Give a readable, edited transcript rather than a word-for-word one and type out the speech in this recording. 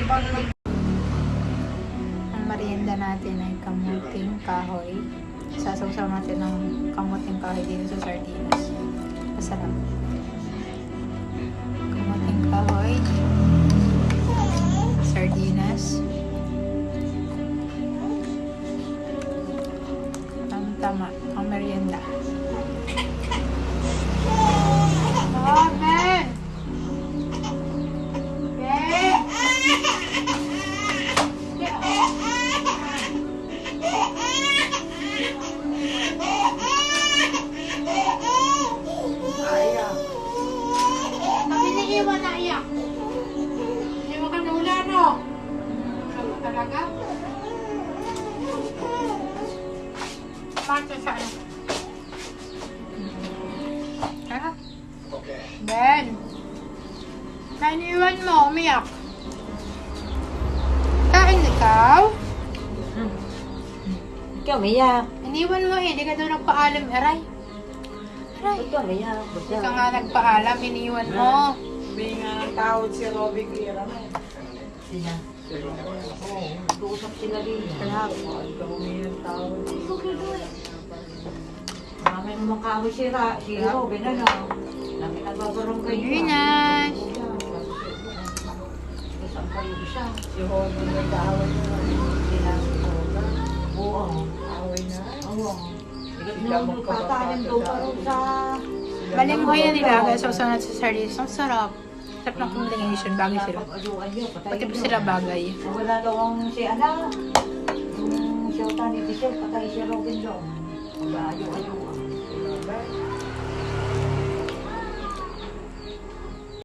Ang merienda natin ay kamuting kahoy. Sasawsaw natin ng kamuting kahoy dito sa sardinas. Masarap. Kamuting kahoy. Sardinas. Tama, ang merienda. Oh, Ben! Ben! Sabi ni Iwan na iyak. Hindi mo ka nula, no? Ano talaga? Parte sa ano? Ha? Ben! Nainiwan mo, umiyak. Kain ikaw? Ikaw, Maya. Iniwan mo eh, hindi ka daw nagpaalam, aray. Aray. Ikaw, Maya. Hindi ka nga nagpaalam, iniwan mo. May nga tawad si Robby Guerra na. Sina? Oo, nag-uusap sila din. Sarap. Ikaw may tawad. Marami naman kahoy si Robin, ano? Lagi nagbabarong kayo. Sardinas. Saan kayo isa? Si Robby may tawad na. Sila. Oo. Away na. Oo. Nung katayan daw pa rin sa... Maling mo yan nila, so sa sardinas. Ang sarap. Sarap ng combination, bagay sila. Pati po sila bagay. Wala daw ang si Ana. Yung siya tani, di siya, patay si Robin daw. Mag-aayo-ayo.